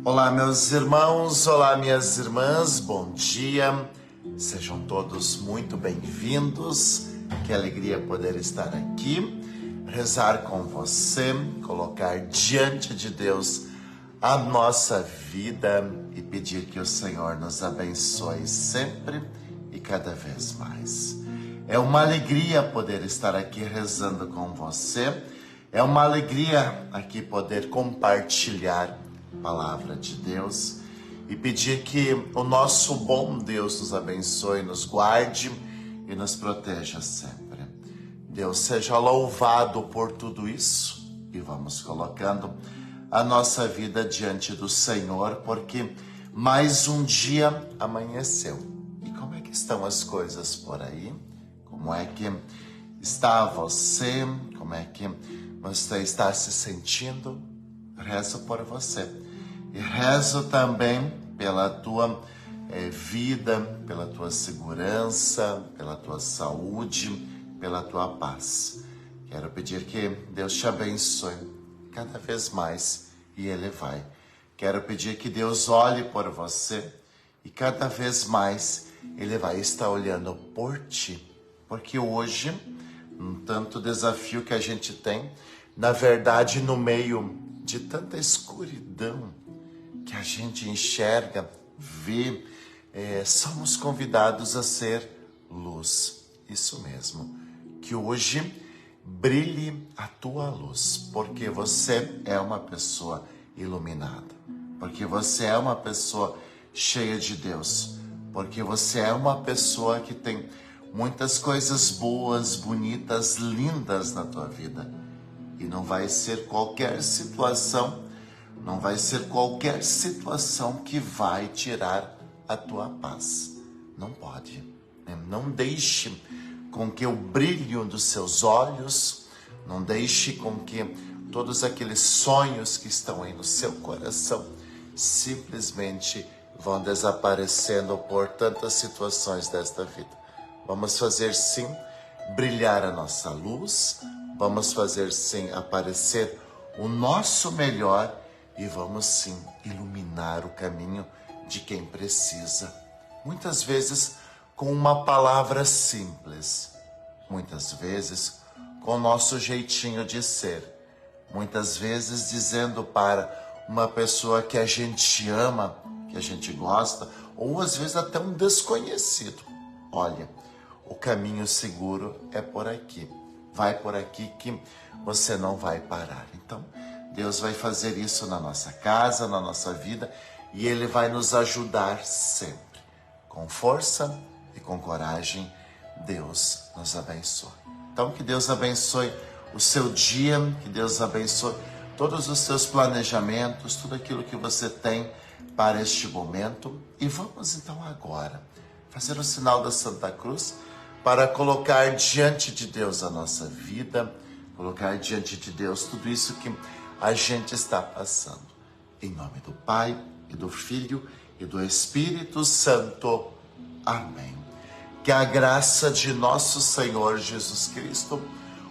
Olá, meus irmãos, olá, minhas irmãs, bom dia, sejam todos muito bem-vindos, que alegria poder estar aqui, rezar com você, colocar diante de Deus a nossa vida e pedir que o Senhor nos abençoe sempre e cada vez mais. É uma alegria poder estar aqui rezando com você, é uma alegria aqui poder compartilhar palavra de Deus e pedir que o nosso bom Deus nos abençoe, nos guarde e nos proteja sempre. Deus seja louvado por tudo isso e vamos colocando a nossa vida diante do Senhor, porque mais um dia amanheceu. E como é que estão as coisas por aí? Como é que está você? Como é que você está se sentindo? Rezo por você. E rezo também pela tua vida, pela tua segurança, pela tua saúde, pela tua paz. Quero pedir que Deus te abençoe cada vez mais e Ele vai. Quero pedir que Deus olhe por você e cada vez mais Ele vai estar olhando por ti. Porque hoje, um tanto desafio que a gente tem, na verdade, no meio de tanta escuridão que a gente enxerga, vê, somos convidados a ser luz. Isso mesmo, que hoje brilhe a tua luz, porque você é uma pessoa iluminada, porque você é uma pessoa cheia de Deus, porque você é uma pessoa que tem muitas coisas boas, bonitas, lindas na tua vida. E não vai ser qualquer situação que vai tirar a tua paz. Não pode. Não deixe com que o brilho dos seus olhos, não deixe com que todos aqueles sonhos que estão aí no seu coração simplesmente vão desaparecendo por tantas situações desta vida. Vamos fazer sim brilhar a nossa luz, vamos fazer sim aparecer o nosso melhor e vamos sim iluminar o caminho de quem precisa. Muitas vezes com uma palavra simples, muitas vezes com o nosso jeitinho de ser, muitas vezes dizendo para uma pessoa que a gente ama, que a gente gosta, ou às vezes até um desconhecido: olha, o caminho seguro é por aqui. Vai por aqui que você não vai parar. Então, Deus vai fazer isso na nossa casa, na nossa vida, e Ele vai nos ajudar sempre. Com força e com coragem, Deus nos abençoe. Então, que Deus abençoe o seu dia, que Deus abençoe todos os seus planejamentos, tudo aquilo que você tem para este momento. E vamos então agora fazer o sinal da Santa Cruz para colocar diante de Deus a nossa vida, colocar diante de Deus tudo isso que a gente está passando. Em nome do Pai, e do Filho, e do Espírito Santo. Amém. Que a graça de nosso Senhor Jesus Cristo,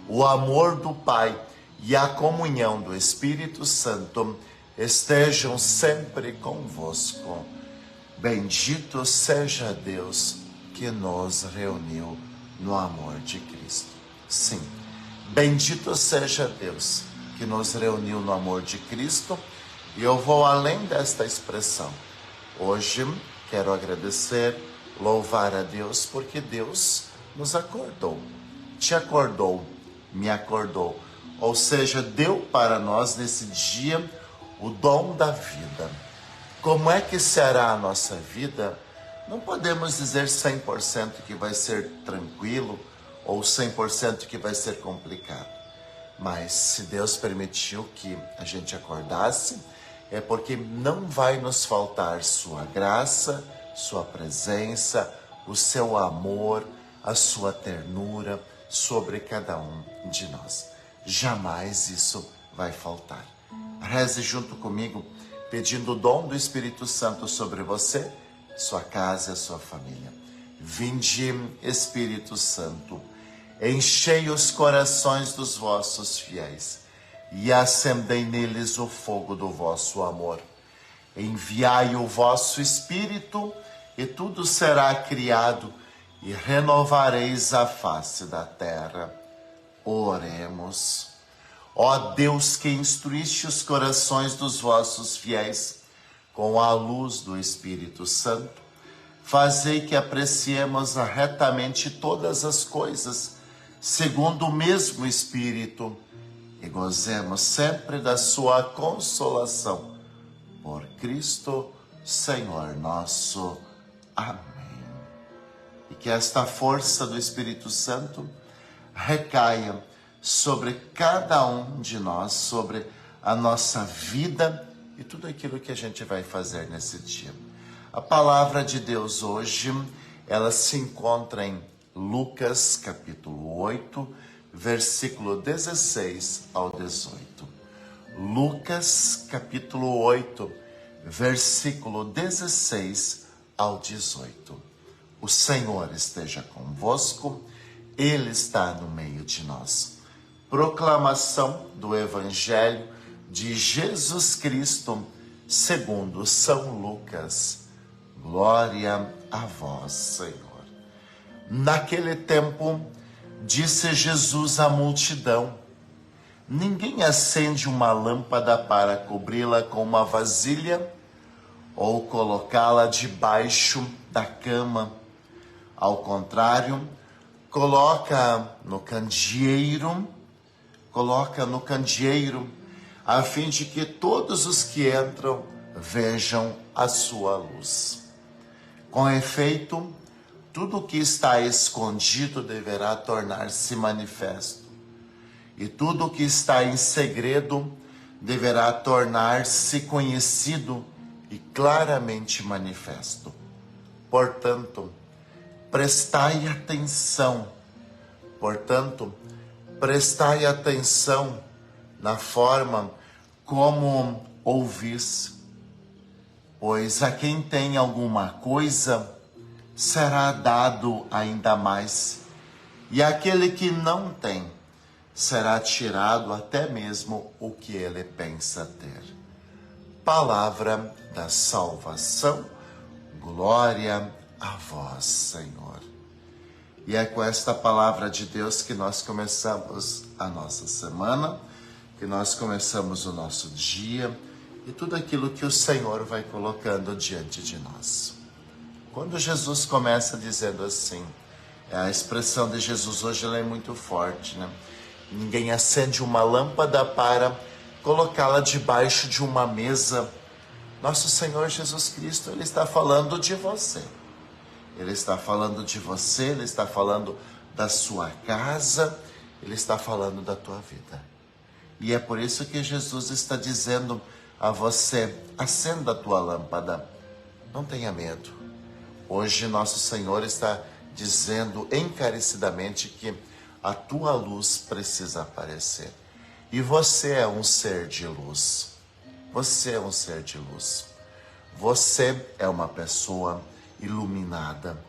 o amor do Pai e a comunhão do Espírito Santo estejam sempre convosco. Bendito seja Deus que nos reuniu no amor de Cristo. Sim, bendito seja Deus que nos reuniu no amor de Cristo. E eu vou além desta expressão. Hoje quero agradecer, louvar a Deus, porque Deus nos acordou, te acordou, me acordou. Ou seja, deu para nós nesse dia o dom da vida. Como é que será a nossa vida? Não podemos dizer 100% que vai ser tranquilo ou 100% que vai ser complicado. Mas se Deus permitiu que a gente acordasse, é porque não vai nos faltar sua graça, sua presença, o seu amor, a sua ternura sobre cada um de nós. Jamais isso vai faltar. Reze junto comigo, pedindo o dom do Espírito Santo sobre você, sua casa e sua família. Vinde, Espírito Santo, enchei os corações dos vossos fiéis e acendei neles o fogo do vosso amor. Enviai o vosso Espírito, e tudo será criado, e renovareis a face da terra. Oremos. Ó Deus, que instruíste os corações dos vossos fiéis com a luz do Espírito Santo, fazei que apreciemos retamente todas as coisas, segundo o mesmo Espírito, e gozemos sempre da sua consolação. Por Cristo, Senhor nosso. Amém. E que esta força do Espírito Santo recaia sobre cada um de nós, sobre a nossa vida e tudo aquilo que a gente vai fazer nesse dia. A palavra de Deus hoje, ela se encontra em Lucas capítulo 8, versículo 16 ao 18. Lucas capítulo 8, versículo 16 ao 18. O Senhor esteja convosco, Ele está no meio de nós. Proclamação do Evangelho de Jesus Cristo, segundo São Lucas. Glória a vós, Senhor. Naquele tempo, disse Jesus à multidão: ninguém acende uma lâmpada para cobri-la com uma vasilha ou colocá-la debaixo da cama. Ao contrário, coloca no candeeiro, a fim de que todos os que entram vejam a sua luz. Com efeito, tudo o que está escondido deverá tornar-se manifesto, e tudo o que está em segredo deverá tornar-se conhecido e claramente manifesto. Portanto, prestai atenção na forma como ouvis, pois a quem tem alguma coisa será dado ainda mais, e aquele que não tem será tirado até mesmo o que ele pensa ter. Palavra da salvação, glória a vós, Senhor. E é com esta palavra de Deus que nós começamos a nossa semana, que nós começamos o nosso dia e tudo aquilo que o Senhor vai colocando diante de nós. Quando Jesus começa dizendo assim, a expressão de Jesus hoje ela é muito forte, né? Ninguém acende uma lâmpada para colocá-la debaixo de uma mesa. Nosso Senhor Jesus Cristo, Ele está falando de você. Ele está falando de você, Ele está falando da sua casa, Ele está falando da tua vida. E é por isso que Jesus está dizendo a você, acenda a tua lâmpada, não tenha medo. Hoje nosso Senhor está dizendo encarecidamente que a tua luz precisa aparecer. E você é um ser de luz. Você é um ser de luz. Você é uma pessoa iluminada.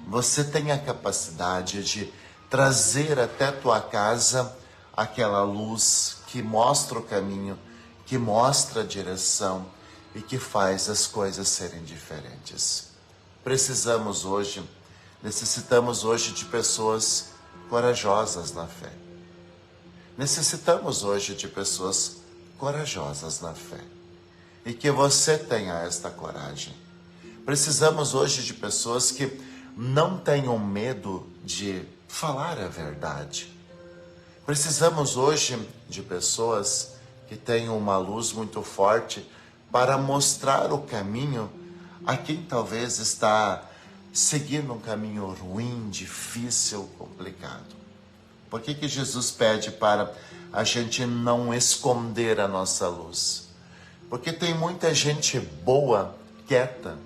Você tem a capacidade de trazer até tua casa aquela luz que mostra o caminho, que mostra a direção e que faz as coisas serem diferentes. Necessitamos hoje de pessoas corajosas na fé. Necessitamos hoje de pessoas corajosas na fé. E que você tenha esta coragem. Precisamos hoje de pessoas que não tenham medo de falar a verdade. Precisamos hoje de pessoas que tenham uma luz muito forte para mostrar o caminho a quem talvez está seguindo um caminho ruim, difícil, complicado. Por que Jesus pede para a gente não esconder a nossa luz? Porque tem muita gente boa, quieta.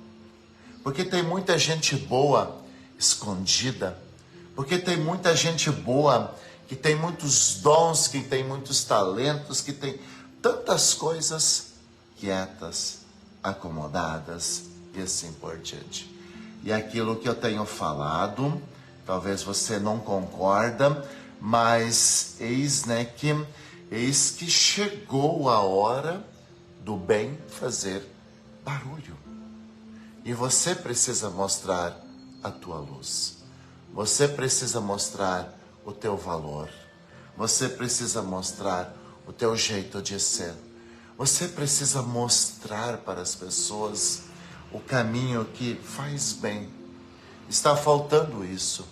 Porque tem muita gente boa, escondida. Porque tem muita gente boa, que tem muitos dons, que tem muitos talentos, que tem tantas coisas quietas, acomodadas e assim por diante. E aquilo que eu tenho falado, talvez você não concorda, mas eis que chegou a hora do bem fazer barulho. E você precisa mostrar a tua luz. Você precisa mostrar o teu valor. Você precisa mostrar o teu jeito de ser. Você precisa mostrar para as pessoas o caminho que faz bem. Está faltando isso.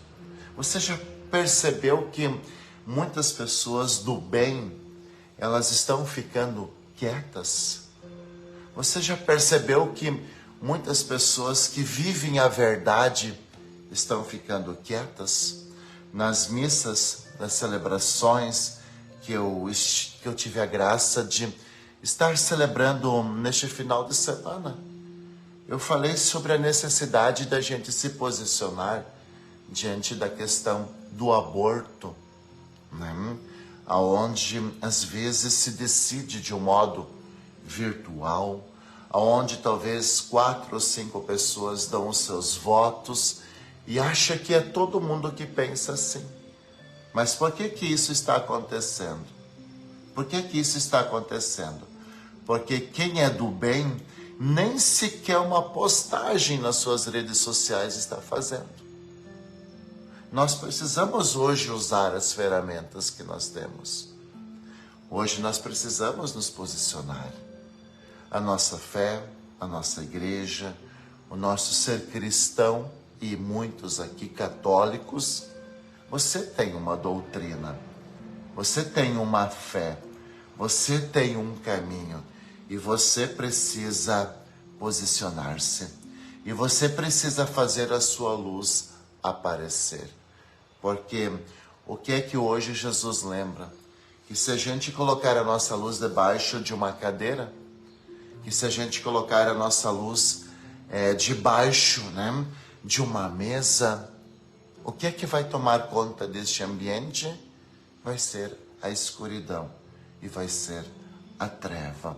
Você já percebeu que muitas pessoas do bem, elas estão ficando quietas? Você já percebeu que muitas pessoas que vivem a verdade estão ficando quietas? Nas missas, nas celebrações que eu tive a graça de estar celebrando neste final de semana, eu falei sobre a necessidade da gente se posicionar diante da questão do aborto, né? Aonde às vezes se decide de um modo virtual, aonde talvez 4 ou 5 pessoas dão os seus votos e acha que é todo mundo que pensa assim. Mas por que que isso está acontecendo? Por que que isso está acontecendo? Porque quem é do bem nem sequer uma postagem nas suas redes sociais está fazendo. Nós precisamos hoje usar as ferramentas que nós temos. Hoje nós precisamos nos posicionar. A nossa fé, a nossa igreja, o nosso ser cristão e muitos aqui católicos, você tem uma doutrina, você tem uma fé, você tem um caminho e você precisa posicionar-se. E você precisa fazer a sua luz aparecer. Porque o que é que hoje Jesus lembra? Que se a gente colocar a nossa luz debaixo de uma cadeira, que se a gente colocar a nossa luz debaixo, né, de uma mesa, o que é que vai tomar conta deste ambiente? Vai ser a escuridão e vai ser a treva.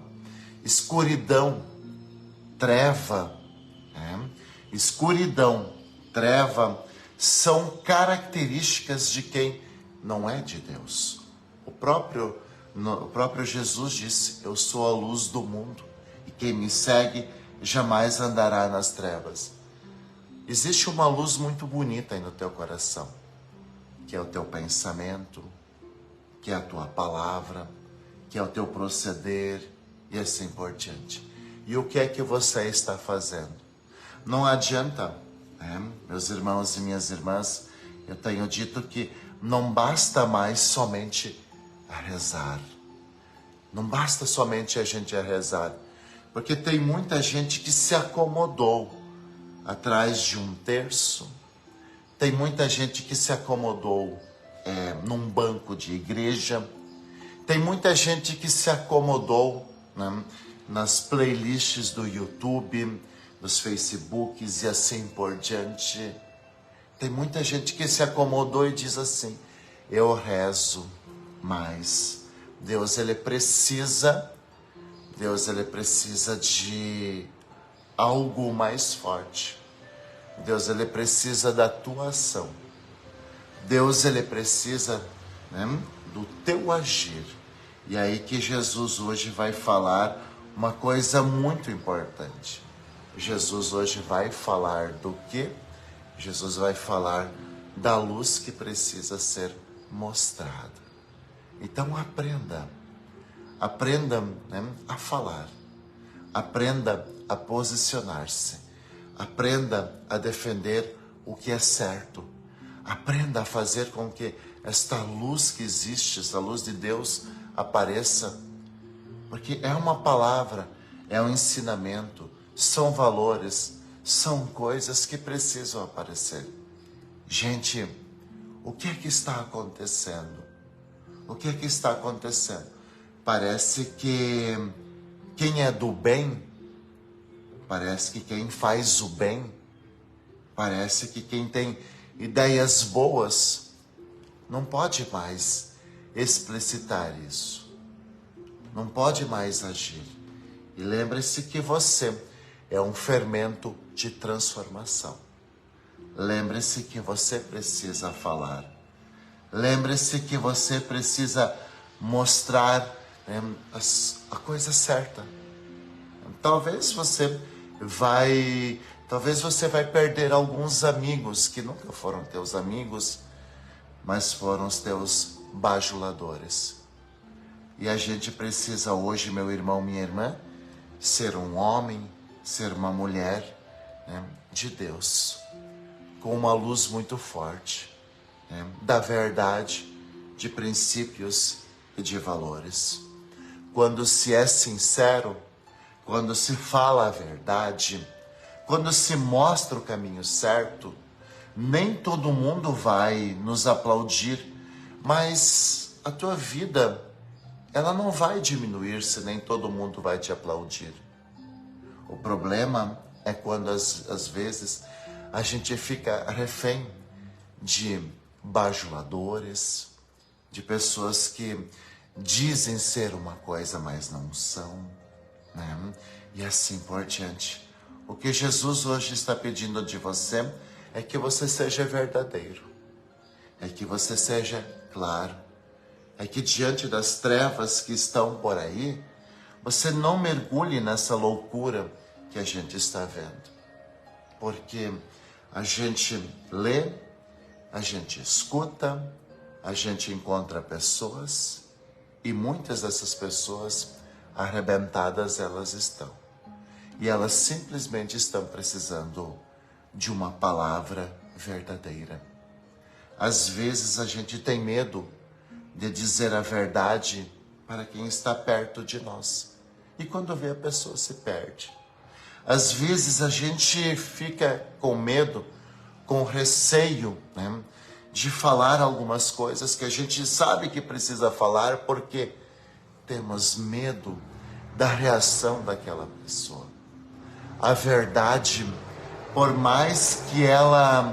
Escuridão, treva, escuridão, treva são características de quem não é de Deus. O próprio Jesus disse: eu sou a luz do mundo e quem me segue jamais andará nas trevas. Existe uma luz muito bonita aí no teu coração, que é o teu pensamento, que é a tua palavra, que é o teu proceder e assim por diante. E o que é que você está fazendo? Não adianta, meus irmãos e minhas irmãs, eu tenho dito que não basta mais somente a rezar. Não basta somente a gente a rezar, porque tem muita gente que se acomodou atrás de um terço. Tem muita gente que se acomodou num banco de igreja. Tem muita gente que se acomodou, né, nas playlists do YouTube, dos Facebooks e assim por diante. Tem muita gente que se acomodou e diz assim: eu rezo, mas Deus ele precisa de algo mais forte. Deus ele precisa da tua ação. Deus ele precisa, né, do teu agir. E aí que Jesus hoje vai falar uma coisa muito importante. Jesus hoje vai falar do quê? Jesus vai falar da luz que precisa ser mostrada. Então aprenda, né, a falar, aprenda a posicionar-se, aprenda a defender o que é certo, aprenda a fazer com que esta luz que existe, esta luz de Deus apareça, porque é uma palavra, é um ensinamento, são valores, são coisas que precisam aparecer. Gente, o que é que está acontecendo? O que é que está acontecendo? Parece que quem é do bem, parece que quem faz o bem, parece que quem tem ideias boas, não pode mais explicitar isso. Não pode mais agir. E lembre-se que você é um fermento de transformação. Lembre-se que você precisa falar. Lembre-se que você precisa mostrar, né, a coisa certa. Talvez você vai perder alguns amigos que nunca foram teus amigos, mas foram os teus bajuladores. E a gente precisa hoje, meu irmão, minha irmã, ser um homem, ser uma mulher, né, de Deus, com uma luz muito forte, né, da verdade, de princípios e de valores. Quando se é sincero, quando se fala a verdade, quando se mostra o caminho certo, nem todo mundo vai nos aplaudir, mas a tua vida, ela não vai diminuir se nem todo mundo vai te aplaudir. O problema é quando às vezes a gente fica refém de bajuladores, de pessoas que dizem ser uma coisa, mas não são, né? E assim por diante. O que Jesus hoje está pedindo de você é que você seja verdadeiro, é que você seja claro, é que diante das trevas que estão por aí, você não mergulhe nessa loucura que a gente está vendo. Porque a gente lê, a gente escuta, a gente encontra pessoas e muitas dessas pessoas arrebentadas elas estão. E elas simplesmente estão precisando de uma palavra verdadeira. Às vezes a gente tem medo de dizer a verdade para quem está perto de nós. E quando vê, a pessoa se perde. Às vezes a gente fica com medo, com receio, né, de falar algumas coisas que a gente sabe que precisa falar porque temos medo da reação daquela pessoa. A verdade, por mais que ela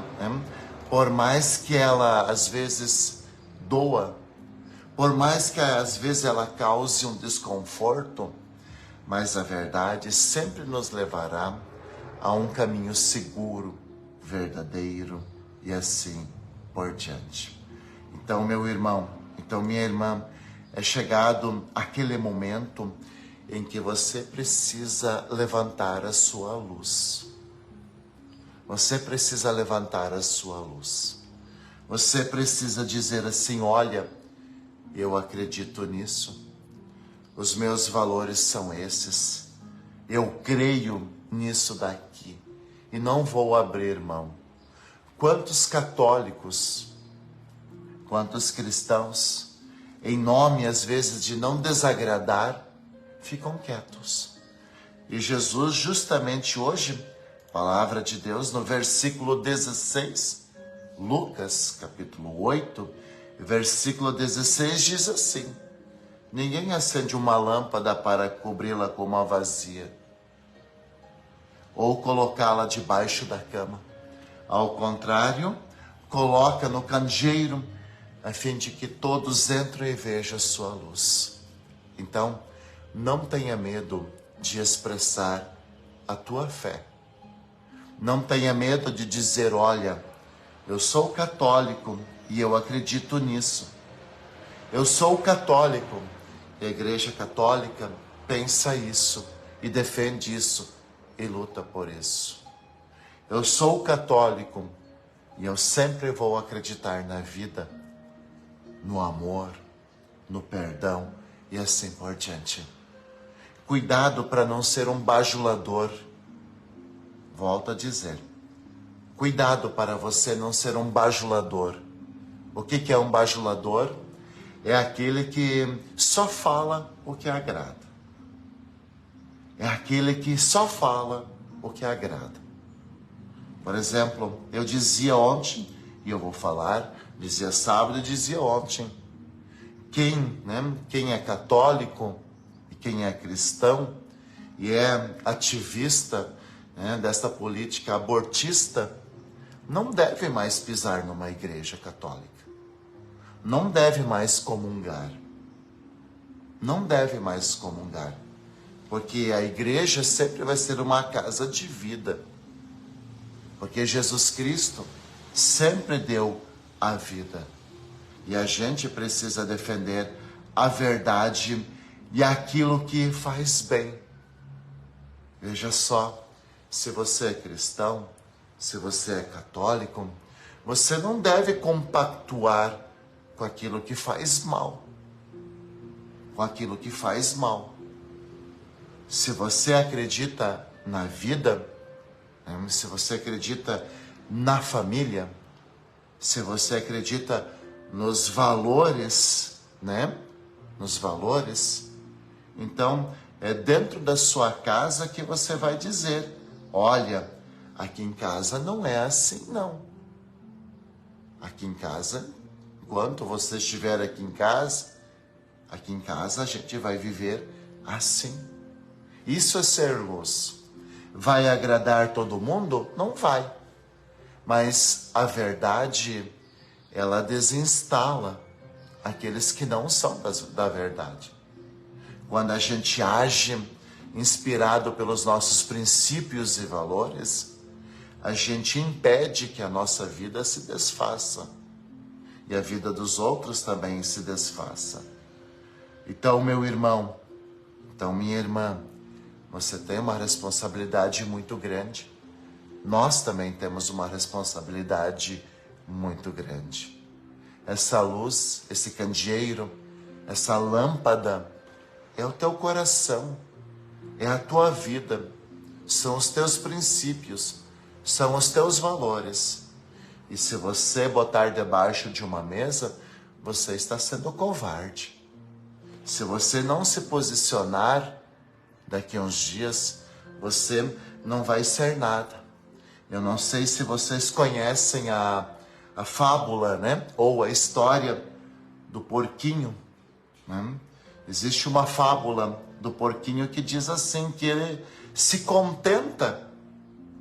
às vezes doa, por mais que às vezes ela cause um desconforto, mas a verdade sempre nos levará a um caminho seguro, verdadeiro e assim por diante. Então, meu irmão, então minha irmã, é chegado aquele momento em que você precisa levantar a sua luz. Você precisa levantar a sua luz. Você precisa dizer assim: olha, eu acredito nisso. Os meus valores são esses. Eu creio nisso daqui e não vou abrir mão. Quantos católicos, quantos cristãos, em nome às vezes de não desagradar, ficam quietos. E Jesus justamente hoje, palavra de Deus, no versículo 16, Lucas capítulo 8, versículo 16 diz assim: ninguém acende uma lâmpada para cobri-la com uma vazia, ou colocá-la debaixo da cama. Ao contrário, coloca no candeeiro, a fim de que todos entrem e vejam a sua luz. Então, não tenha medo de expressar a tua fé. Não tenha medo de dizer: olha, eu sou católico e eu acredito nisso. Eu sou católico e a Igreja Católica pensa isso e defende isso e luta por isso. Eu sou católico e eu sempre vou acreditar na vida, no amor, no perdão e assim por diante. Cuidado para não ser um bajulador. Volto a dizer, cuidado para você não ser um bajulador. O que é um bajulador? É aquele que só fala o que agrada. É aquele que só fala o que agrada. Por exemplo, eu dizia ontem, e eu vou falar, dizia sábado e dizia ontem, quem é católico e quem é cristão e é ativista, né, dessa política abortista, não deve mais pisar numa igreja católica. Não deve mais comungar. Não deve mais comungar. Porque a igreja sempre vai ser uma casa de vida. Porque Jesus Cristo sempre deu a vida. E a gente precisa defender a verdade e aquilo que faz bem. Veja só, se você é cristão, se você é católico, você não deve compactuar com aquilo que faz mal. Com aquilo que faz mal. Se você acredita na vida, se você acredita na família, se você acredita nos valores, né? Nos valores, então é dentro da sua casa que você vai dizer: olha, aqui em casa não é assim, não. Aqui em casa, enquanto você estiver aqui em casa a gente vai viver assim. Isso é ser luz. Vai agradar todo mundo? Não vai. Mas a verdade, ela desinstala aqueles que não são da verdade. Quando a gente age inspirado pelos nossos princípios e valores, a gente impede que a nossa vida se desfaça. E a vida dos outros também se desfaça. Então, meu irmão, então, minha irmã, você tem uma responsabilidade muito grande. Nós também temos uma responsabilidade muito grande. Essa luz, esse candeeiro, essa lâmpada é o teu coração, é a tua vida, são os teus princípios, são os teus valores. E se você botar debaixo de uma mesa, você está sendo covarde. Se você não se posicionar, daqui a uns dias, você não vai ser nada. Eu não sei se vocês conhecem a fábula, né? Ou a história do porquinho, né? Existe uma fábula do porquinho que diz assim, que ele se contenta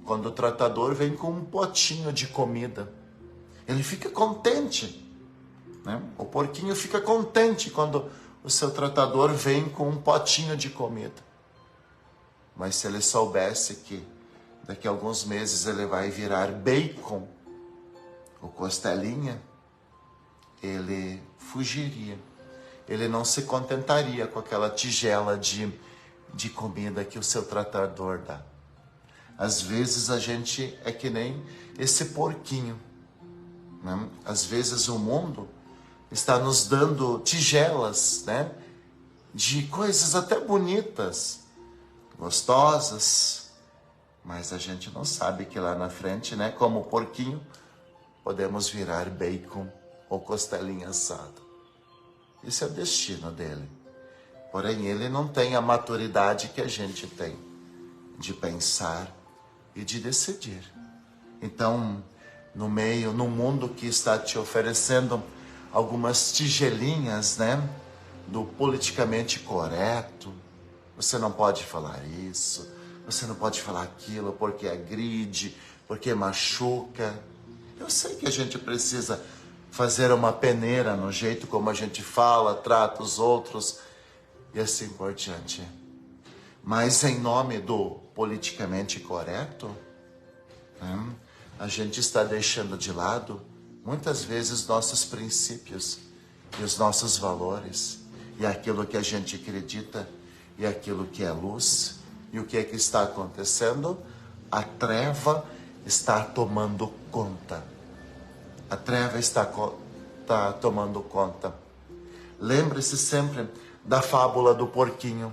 quando o tratador vem com um potinho de comida. Ele fica contente, né? O porquinho fica contente quando o seu tratador vem com um potinho de comida. Mas se ele soubesse que daqui a alguns meses ele vai virar bacon ou costelinha, ele fugiria. Ele não se contentaria com aquela tigela de comida que o seu tratador dá. Às vezes a gente é que nem esse porquinho, né? Às vezes o mundo está nos dando tigelas, né? De coisas até bonitas, gostosas, mas a gente não sabe que lá na frente, né? Como o porquinho, podemos virar bacon ou costelinha assada. Esse é o destino dele. Porém, ele não tem a maturidade que a gente tem de pensar e de decidir. Então, no mundo que está te oferecendo algumas tigelinhas, né, do politicamente correto, você não pode falar isso, você não pode falar aquilo porque agride, porque machuca. Eu sei que a gente precisa fazer uma peneira no jeito como a gente fala, trata os outros e assim por diante. Mas em nome do politicamente correto, né, a gente está deixando de lado muitas vezes nossos princípios e os nossos valores e aquilo que a gente acredita e aquilo que é luz. E o que é que está acontecendo? A treva está tomando conta. A treva está tomando conta. Lembre-se sempre da fábula do porquinho.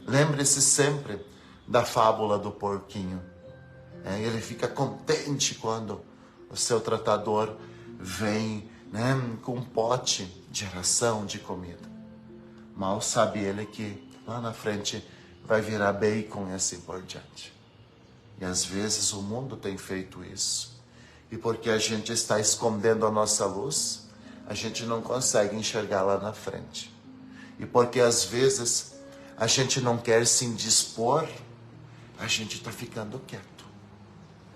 Lembre-se sempre da fábula do porquinho. Ele fica contente quando o seu tratador vem, né, com um pote de ração, de comida. Mal sabe ele que lá na frente vai virar bacon e assim por diante. E às vezes o mundo tem feito isso. E porque a gente está escondendo a nossa luz, a gente não consegue enxergar lá na frente. E porque às vezes a gente não quer se indispor, a gente está ficando quieto.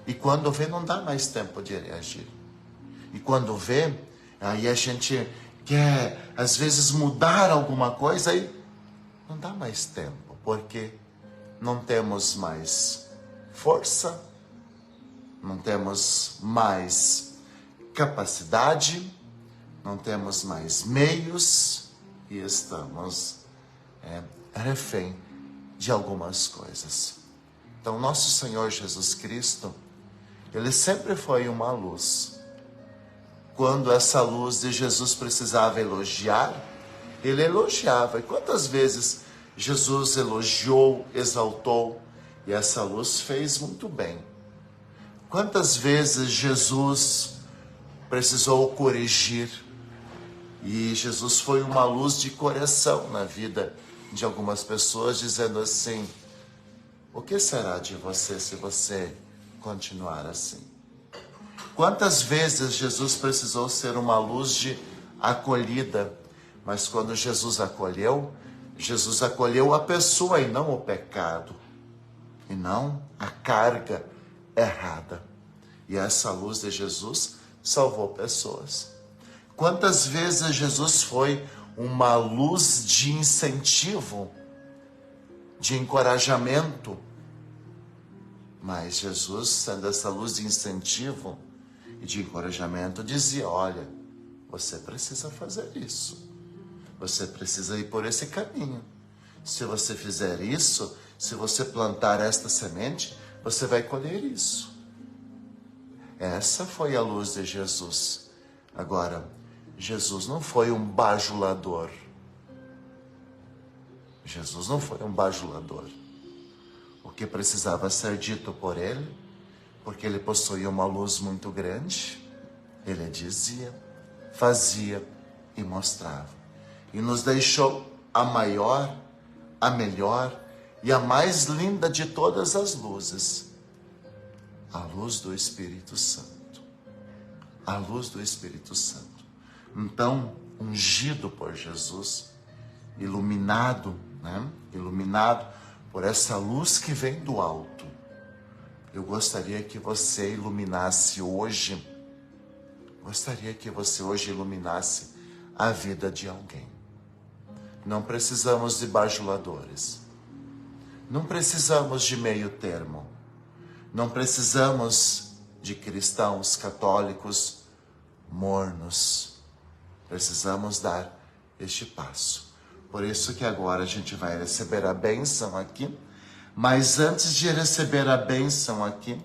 E quando vê, não dá mais tempo de reagir. E quando vê, aí a gente quer, às vezes, mudar alguma coisa e não dá mais tempo, porque não temos mais força, não temos mais capacidade, não temos mais meios e estamos refém de algumas coisas. Então, nosso Senhor Jesus Cristo, Ele sempre foi uma luz. Quando essa luz de Jesus precisava elogiar, Ele elogiava. E quantas vezes Jesus elogiou, exaltou, e essa luz fez muito bem. Quantas vezes Jesus precisou corrigir, e Jesus foi uma luz de correção na vida de algumas pessoas, dizendo assim: o que será de você se você continuar assim? Quantas vezes Jesus precisou ser uma luz de acolhida, mas quando Jesus acolheu a pessoa e não o pecado, e não a carga errada. E essa luz de Jesus salvou pessoas. Quantas vezes Jesus foi uma luz de incentivo, de encorajamento, mas Jesus, sendo essa luz de incentivo e de encorajamento, dizia: olha, você precisa fazer isso, você precisa ir por esse caminho. Se você fizer isso, se você plantar esta semente, você vai colher isso. Essa foi a luz de Jesus. Agora, Jesus não foi um bajulador. Jesus não foi um bajulador. O que precisava ser dito por ele, porque ele possuía uma luz muito grande, ele dizia, fazia e mostrava. E nos deixou a maior, a melhor e a mais linda de todas as luzes. A luz do Espírito Santo. A luz do Espírito Santo. Então, ungido por Jesus, iluminado, iluminado por essa luz que vem do alto. Eu gostaria que você iluminasse hoje, iluminasse a vida de alguém. Não precisamos de bajuladores. Não precisamos de meio termo. Não precisamos de cristãos católicos mornos. Precisamos dar este passo. Por isso que agora a gente vai receber a bênção aqui. Mas antes de receber a bênção aqui,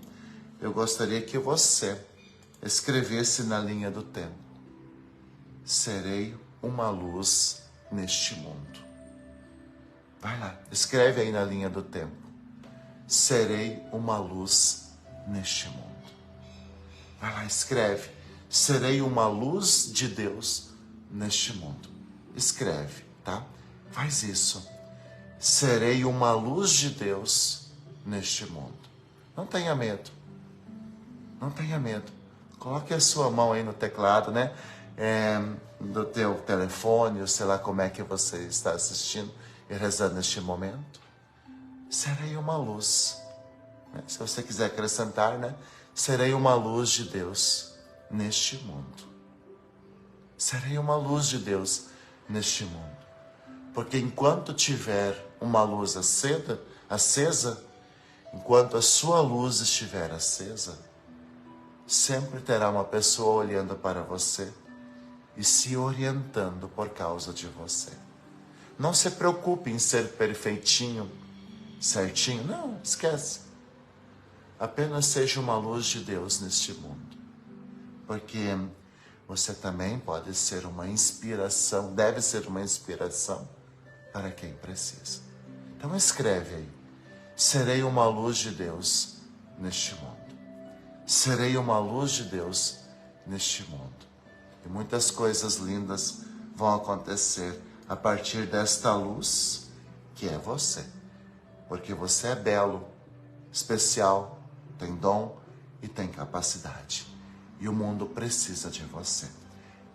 eu gostaria que você escrevesse na linha do tempo: serei uma luz neste mundo. Vai lá, escreve aí na linha do tempo: serei uma luz neste mundo. Vai lá, escreve: serei uma luz de Deus neste mundo. Escreve, tá? Faz isso. Serei uma luz de Deus neste mundo. Não tenha medo. Não tenha medo. Coloque a sua mão aí no teclado, né? Do teu telefone, ou sei lá como é que você está assistindo e rezando neste momento. Serei uma luz. Se você quiser acrescentar, né? Serei uma luz de Deus neste mundo. Serei uma luz de Deus neste mundo. Porque enquanto tiver uma luz acesa, enquanto a sua luz estiver acesa, sempre terá uma pessoa olhando para você e se orientando por causa de você. Não se preocupe em ser perfeitinho, certinho. Não, esquece. Apenas seja uma luz de Deus neste mundo. Porque você também pode ser uma inspiração, deve ser uma inspiração para quem precisa. Então escreve aí: serei uma luz de Deus neste mundo. Serei uma luz de Deus neste mundo. E muitas coisas lindas vão acontecer a partir desta luz que é você. Porque você é belo, especial, tem dom e tem capacidade. E o mundo precisa de você.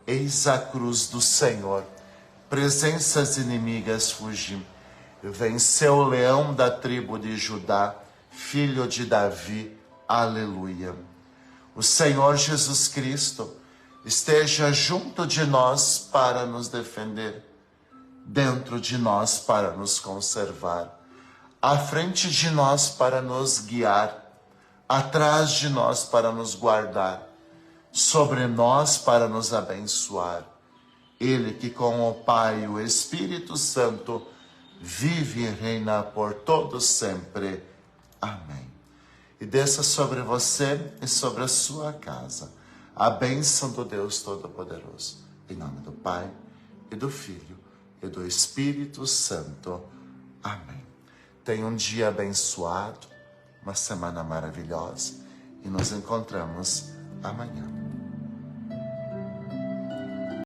Eis a cruz do Senhor. Presenças inimigas fugim. Venceu o leão da tribo de Judá, filho de Davi. Aleluia. O Senhor Jesus Cristo esteja junto de nós para nos defender, dentro de nós para nos conservar, à frente de nós para nos guiar, atrás de nós para nos guardar, sobre nós para nos abençoar. Ele que com o Pai e o Espírito Santo vive e reina por todos sempre. Amém. E desça sobre você e sobre a sua casa a bênção do Deus Todo-Poderoso. Em nome do Pai, e do Filho, e do Espírito Santo. Amém. Tenha um dia abençoado, uma semana maravilhosa, e nos encontramos amanhã.